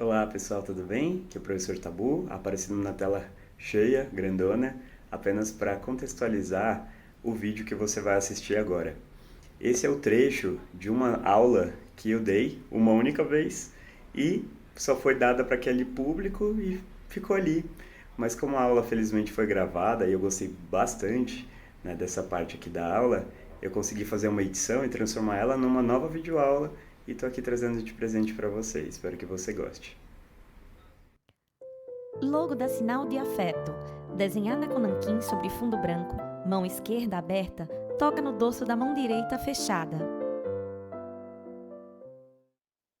Olá pessoal, tudo bem? Aqui é o professor Tabu, aparecendo na tela cheia, grandona, apenas para contextualizar o vídeo que você vai assistir agora. Esse é o trecho de uma aula que eu dei uma única vez e só foi dada para aquele público e ficou ali. Mas como a aula felizmente foi gravada e eu gostei bastante, né, dessa parte aqui da aula, eu consegui fazer uma edição e transformar ela numa nova videoaula e estou aqui trazendo de presente para você. Espero que você goste. Logo dá sinal de afeto. Desenhada com nanquim sobre fundo branco, mão esquerda aberta, toca no dorso da mão direita fechada.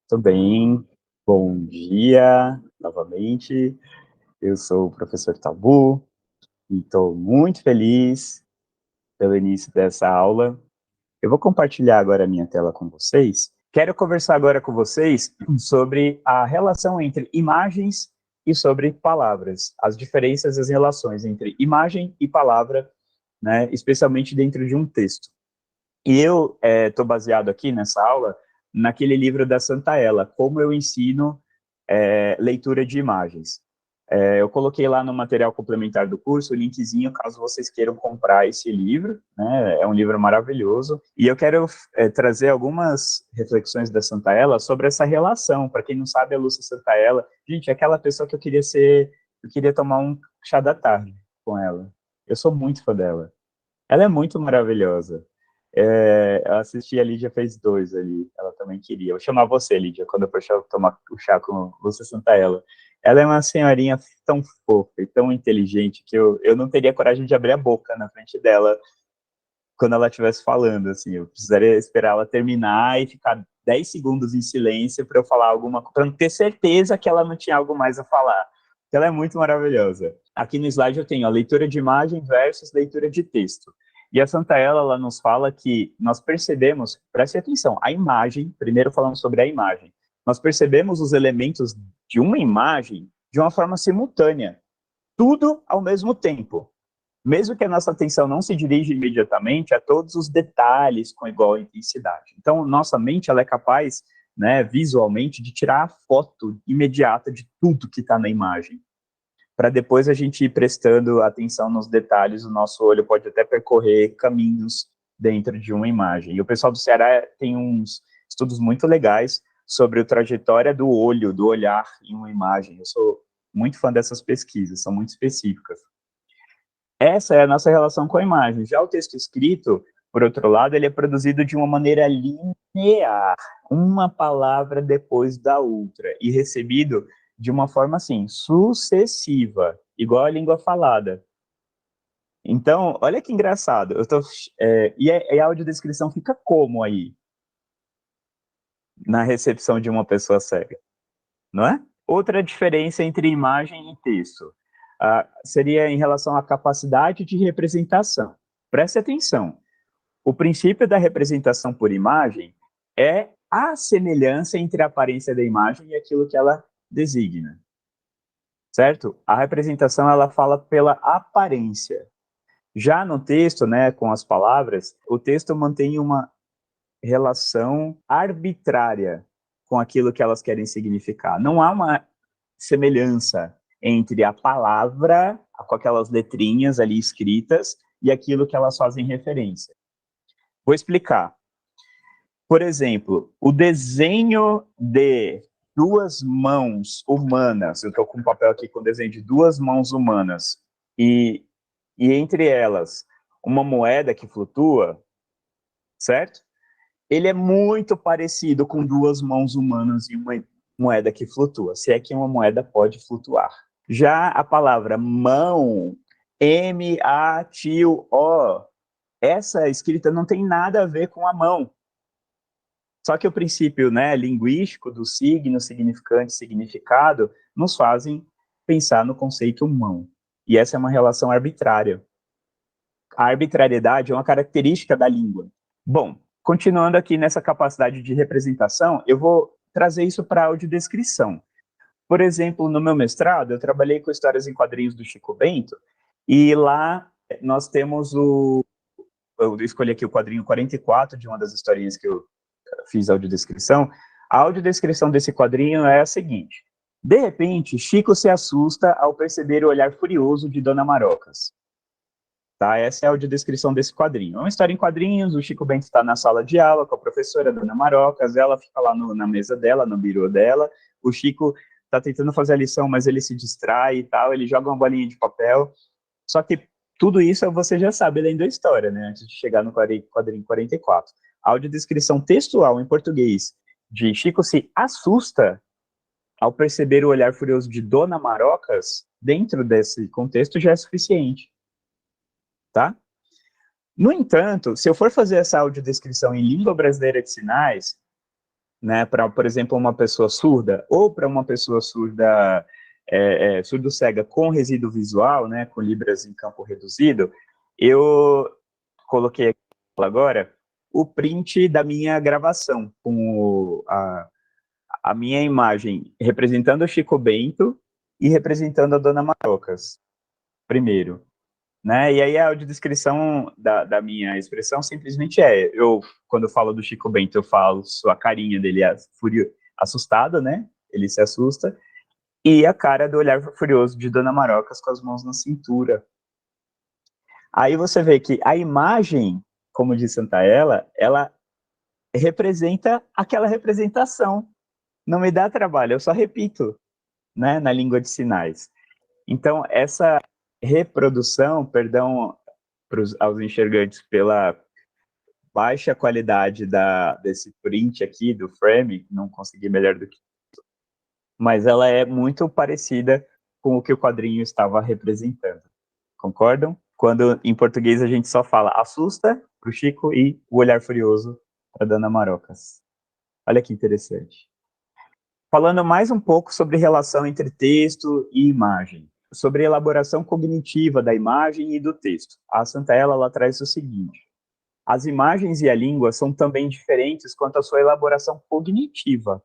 Tudo bem, bom dia novamente. Eu sou o professor Tabu e estou muito feliz pelo início dessa aula. Eu vou compartilhar agora a minha tela com vocês. Quero conversar agora com vocês sobre a relação entre imagens e sobre palavras, as diferenças e as relações entre imagem e palavra, né, especialmente dentro de um texto. E eu estou baseado aqui nessa aula naquele livro da Santa Ela, Como eu ensino leitura de imagens. Eu coloquei lá no material complementar do curso o linkzinho, caso vocês queiram comprar esse livro, né? É um livro maravilhoso. E eu quero trazer algumas reflexões da Santa Ela sobre essa relação. Para quem não sabe, a Lúcia Santaella, gente, é aquela pessoa que eu queria tomar um chá da tarde com ela. Eu sou muito fã dela. Ela é muito maravilhosa. Eu assisti, a Lídia fez dois ali, ela também queria. Eu vou chamar você, Lídia, quando eu for tomar o chá com Lúcia Santaella. Ela é uma senhorinha tão fofa e tão inteligente que eu não teria coragem de abrir a boca na frente dela quando ela estivesse falando, assim. Eu precisaria esperar ela terminar e ficar 10 segundos em silêncio para eu falar alguma coisa, para não ter certeza que ela não tinha algo mais a falar. Ela é muito maravilhosa. Aqui no slide eu tenho a leitura de imagem versus leitura de texto. E a Santaella, ela nos fala que nós percebemos, preste atenção, a imagem, primeiro falando sobre a imagem, nós percebemos os elementos de uma imagem de uma forma simultânea, tudo ao mesmo tempo. Mesmo que a nossa atenção não se dirija imediatamente a todos os detalhes com igual intensidade. Então, nossa mente ela é capaz, né, visualmente, de tirar a foto imediata de tudo que está na imagem para depois a gente ir prestando atenção nos detalhes, o nosso olho pode até percorrer caminhos dentro de uma imagem. E o pessoal do Ceará tem uns estudos muito legais sobre a trajetória do olho, do olhar em uma imagem. Eu sou muito fã dessas pesquisas, são muito específicas. Essa é a nossa relação com a imagem. Já o texto escrito, por outro lado, ele é produzido de uma maneira linear, uma palavra depois da outra, e recebido de uma forma assim, sucessiva, igual a língua falada. Então, olha que engraçado. E a audiodescrição fica como aí, na recepção de uma pessoa cega, não é? Outra diferença entre imagem e texto seria em relação à capacidade de representação. Preste atenção. O princípio da representação por imagem é a semelhança entre a aparência da imagem e aquilo que ela designa, certo? A representação ela fala pela aparência. Já no texto, né, com as palavras, o texto mantém uma relação arbitrária com aquilo que elas querem significar. Não há uma semelhança entre a palavra, com aquelas letrinhas ali escritas, e aquilo que elas fazem referência. Vou explicar. Por exemplo, o desenho de duas mãos humanas, eu estou com um papel aqui com o desenho de duas mãos humanas, e, e entre elas uma moeda que flutua, certo? Ele é muito parecido com duas mãos humanas e uma moeda que flutua, se é que uma moeda pode flutuar. Já a palavra mão, M-A-T-O, essa escrita não tem nada a ver com a mão. Só que o princípio, né, linguístico do signo, significante, significado, nos fazem pensar no conceito mão. E essa é uma relação arbitrária. A arbitrariedade é uma característica da língua. Bom, continuando aqui nessa capacidade de representação, eu vou trazer isso para a audiodescrição. Por exemplo, no meu mestrado, eu trabalhei com histórias em quadrinhos do Chico Bento, e lá nós temos eu escolhi aqui o quadrinho 44, de uma das historinhas que eu fiz a audiodescrição. A audiodescrição desse quadrinho é a seguinte: De repente, Chico se assusta ao perceber o olhar furioso de Dona Marocas. Tá? Essa é a audiodescrição desse quadrinho. É uma história em quadrinhos, o Chico Bento está na sala de aula com a professora, Dona Marocas, ela fica lá na mesa dela, no birô dela, o Chico está tentando fazer a lição, mas ele se distrai e tal, ele joga uma bolinha de papel, só que tudo isso você já sabe lendo a história, né, antes de chegar no quadrinho 44. A audiodescrição textual em português de Chico se assusta ao perceber o olhar furioso de Dona Marocas, dentro desse contexto já é suficiente, tá? No entanto, se eu for fazer essa audiodescrição em língua brasileira de sinais, né, para, por exemplo, uma pessoa surda, ou para uma pessoa surda, surdo-cega com resíduo visual, né, com libras em campo reduzido, eu coloquei aqui agora o print da minha gravação, com a minha imagem representando o Chico Bento e representando a Dona Marocas, primeiro. Né? E aí a audiodescrição da minha expressão simplesmente quando eu falo do Chico Bento, eu falo a carinha dele assustada, né? Ele se assusta, e a cara do olhar furioso de Dona Marocas com as mãos na cintura. Aí você vê que a imagem, como diz Santaella, ela representa aquela representação. Não me dá trabalho, eu só repito, né, na língua de sinais. Então, essa reprodução, perdão aos enxergantes pela baixa qualidade desse print aqui, do frame, não consegui melhor do que isso, mas ela é muito parecida com o que o quadrinho estava representando. Concordam? Quando em português a gente só fala assusta para o Chico e o olhar furioso para Dona Marocas. Olha que interessante. Falando mais um pouco sobre relação entre texto e imagem, sobre a elaboração cognitiva da imagem e do texto. A Santaella ela traz o seguinte: as imagens e a língua são também diferentes quanto à sua elaboração cognitiva.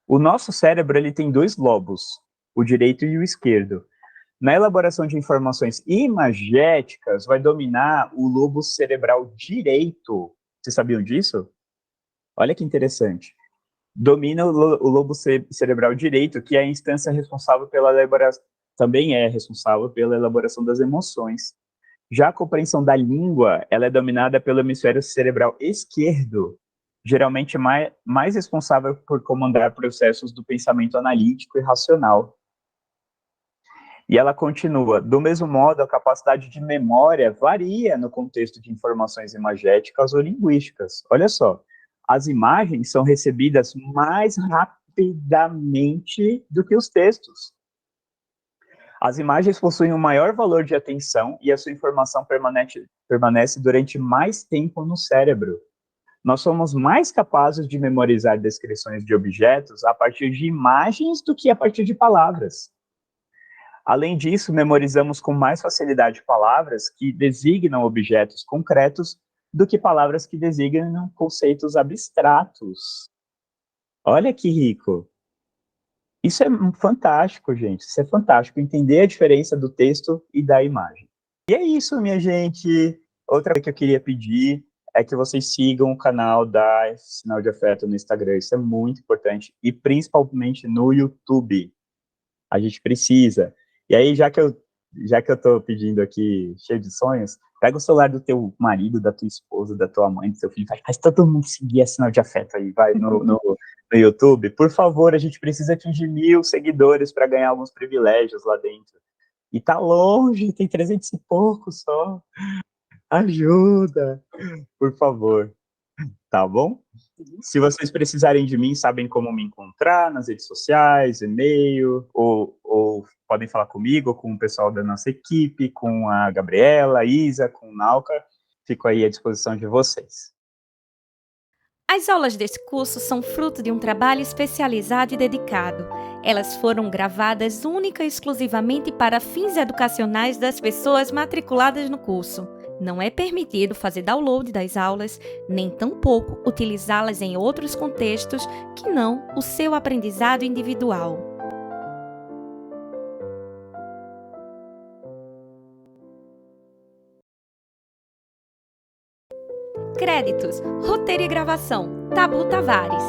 O nosso cérebro ele tem dois lobos, o direito e o esquerdo. Na elaboração de informações imagéticas, vai dominar o lobo cerebral direito. Vocês sabiam disso? Olha que interessante. Domina o lobo cerebral direito, que é a instância responsável pela elaboração, também é responsável pela elaboração das emoções. Já a compreensão da língua, ela é dominada pelo hemisfério cerebral esquerdo, geralmente mais responsável por comandar processos do pensamento analítico e racional. E ela continua, do mesmo modo, a capacidade de memória varia no contexto de informações imagéticas ou linguísticas. Olha só, as imagens são recebidas mais rapidamente do que os textos. As imagens possuem um maior valor de atenção e a sua informação permanece durante mais tempo no cérebro. Nós somos mais capazes de memorizar descrições de objetos a partir de imagens do que a partir de palavras. Além disso, memorizamos com mais facilidade palavras que designam objetos concretos do que palavras que designam conceitos abstratos. Olha que rico! Isso é fantástico, gente. Isso é fantástico, entender a diferença do texto e da imagem. E é isso, minha gente. Outra coisa que eu queria pedir é que vocês sigam o canal da Sinal de Afeto no Instagram. Isso é muito importante. E principalmente no YouTube. A gente precisa. E aí, já que eu tô pedindo aqui, cheio de sonhos, pega o celular do teu marido, da tua esposa, da tua mãe, do seu filho, faz todo mundo seguir a Sinal de Afeto aí, vai no YouTube. Por favor, a gente precisa atingir 1.000 seguidores para ganhar alguns privilégios lá dentro. E tá longe, tem 300 e pouco só. Ajuda, por favor. Tá bom? Se vocês precisarem de mim, sabem como me encontrar nas redes sociais, e-mail, ou podem falar comigo, ou com o pessoal da nossa equipe, com a Gabriela, a Isa, com o Nauka. Fico aí à disposição de vocês. As aulas desse curso são fruto de um trabalho especializado e dedicado. Elas foram gravadas única e exclusivamente para fins educacionais das pessoas matriculadas no curso. Não é permitido fazer download das aulas, nem tampouco utilizá-las em outros contextos que não o seu aprendizado individual. Créditos, roteiro e gravação, Tabu Tavares.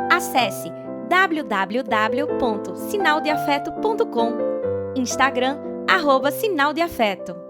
Acesse www.sinaldeafeto.com, Instagram @sinaldeafeto.